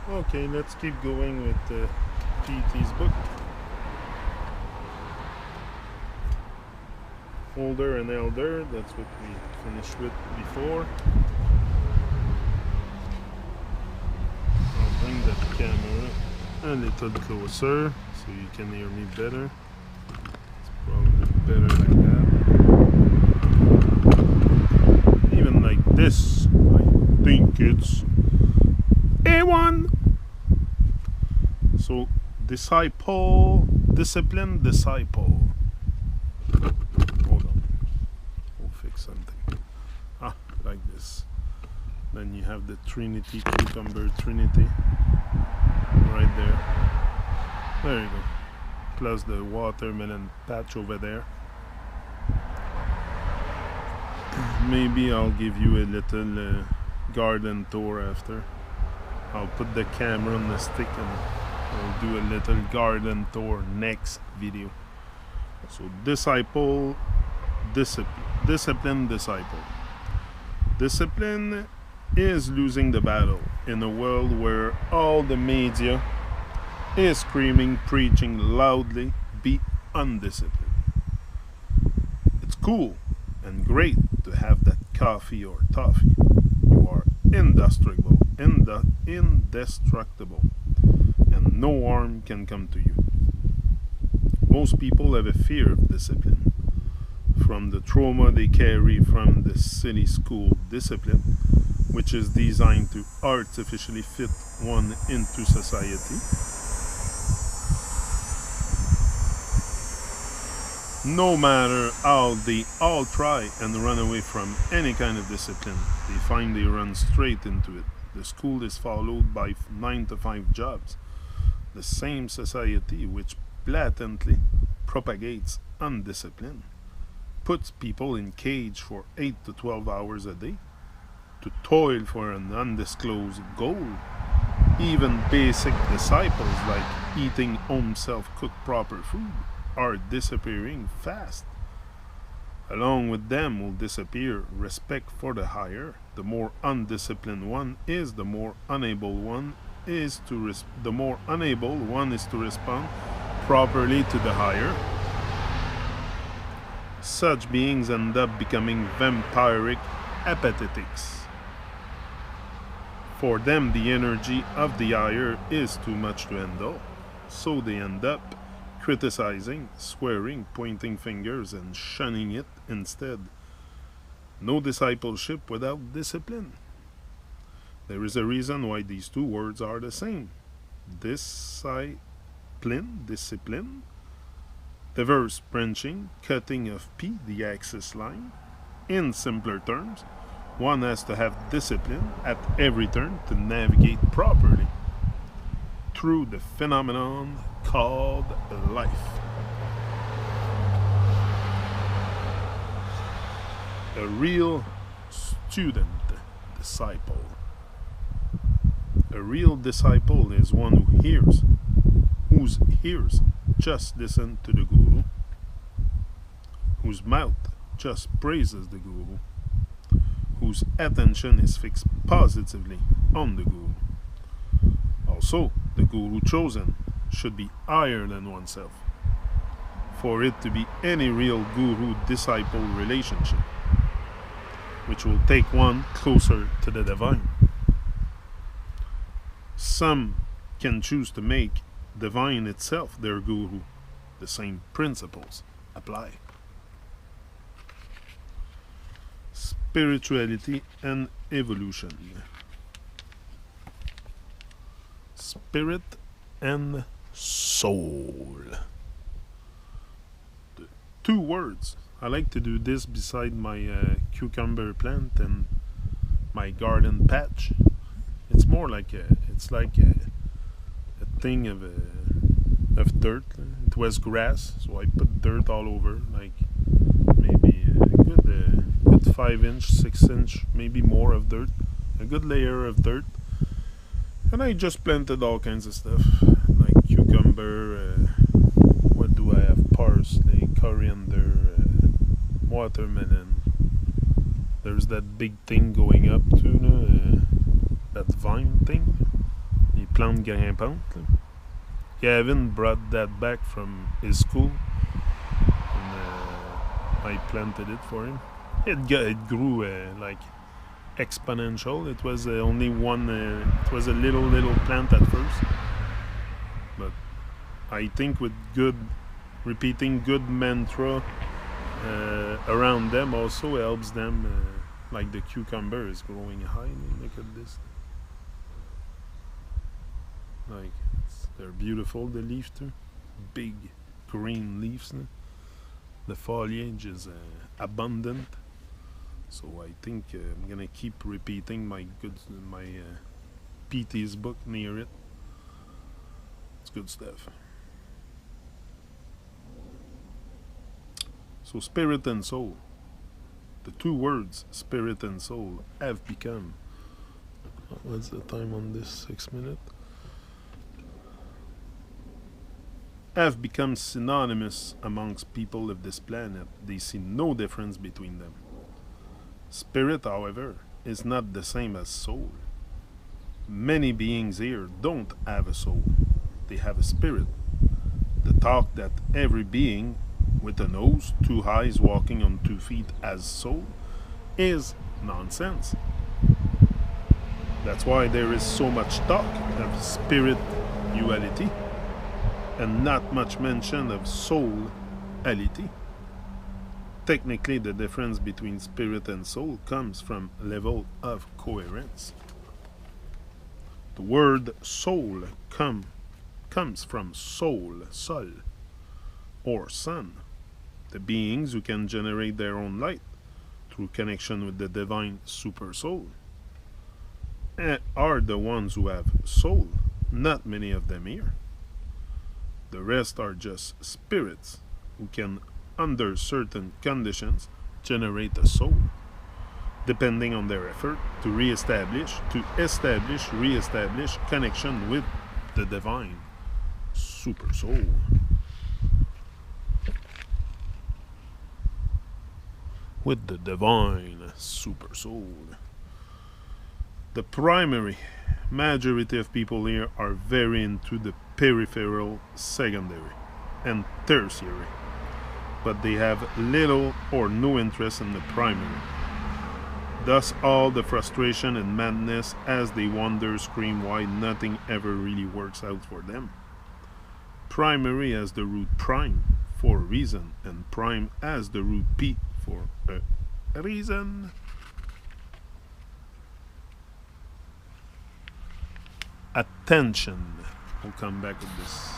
Okay, let's keep going with PT's book. Older and elder, that's what we finished with before. I'll bring that camera a little closer so you can hear me better. It's probably better like that. Even like this, I think it's A1. So, disciple, discipline, disciple. Hold on. We'll fix something. Like this. Then you have the Trinity, cucumber Trinity. Right there. There you go. Plus the watermelon patch over there. Maybe I'll give you a little garden tour after. I'll put the camera on the stick and I'll do a little garden tour next video. So disciple, discipline, disciple. Discipline is losing the battle in a world where all the media is screaming, preaching loudly, be undisciplined. It's cool and great to have that coffee or toffee. You are indestructible, indestructible, and no harm can come to you. Most people have a fear of discipline, from the trauma they carry from the city school discipline, which is designed to artificially fit one into society. No matter how they all try and run away from any kind of discipline, they find they run straight into it. The school is followed by 9-to-5 jobs. The same society which blatantly propagates undiscipline puts people in cage for 8 to 12 hours a day to toil for an undisclosed goal. Even basic disciples like eating home self-cooked proper food are disappearing fast. Along with them will disappear respect for the higher. The more undisciplined one is, the more unable one is to respond properly to the higher. Such beings end up becoming vampiric apathetics. For them, the energy of the higher is too much to handle, so they end up criticizing, swearing, pointing fingers, and shunning it instead. No discipleship without discipline. There is a reason why these two words are the same. Discipline, the verse branching, cutting of P, the axis line. In simpler terms, one has to have discipline at every turn to navigate properly through the phenomenon called life. A real student disciple. A real disciple is one who hears, whose ears just listen to the Guru, whose mouth just praises the Guru, whose attention is fixed positively on the Guru. Also, the Guru chosen should be higher than oneself for it to be any real Guru-disciple relationship, which will take one closer to the divine. Some can choose to make divine itself their Guru. The same principles apply. Spirituality and evolution. Spirit and soul. The two words. I like to do this beside my cucumber plant and my garden patch. It's more like a thing of dirt. It was grass, so I put dirt all over, like maybe a good 5-inch, 6-inch, maybe more of dirt, a good layer of dirt. And I just planted all kinds of stuff, like cucumber, what do I have, parsley, coriander, watermelon. There's that big thing going up too, that vine thing. You plantes grimpantes. Là. Gavin brought that back from his school, and I planted it for him. It grew like exponential. It was only one. It was a little plant at first, but I think with repeating good mantra around them also helps them. Like the cucumber is growing high. Look at this. Like they're beautiful. The leaves too, big green leaves. The foliage is abundant. So I think I'm gonna keep repeating my PT's book near it. It's good stuff. So spirit and soul. The two words, spirit and soul, have become. What's the time on this? 6 minutes? Have become synonymous amongst people of this planet. They see no difference between them. Spirit, however, is not the same as soul. Many beings here don't have a soul. They have a spirit. The talk that every being with a nose, 2 eyes, walking on 2 feet as soul is nonsense. That's why there is so much talk of spirituality and not much mention of soulity. Technically, the difference between spirit and soul comes from level of coherence. The word soul comes from sol, or sun. The beings who can generate their own light through connection with the divine super soul are the ones who have soul, not many of them here. The rest are just spirits who can, under certain conditions, generate a soul, depending on their effort to re-establish connection with the divine super soul. With the divine super soul. The primary majority of people here are very into the peripheral, secondary, and tertiary, but they have little or no interest in the primary. Thus all the frustration and madness as they wonder, scream why nothing ever really works out for them. Primary has the root prime for a reason, and prime has the root p for a reason. Attention. We'll come back with this.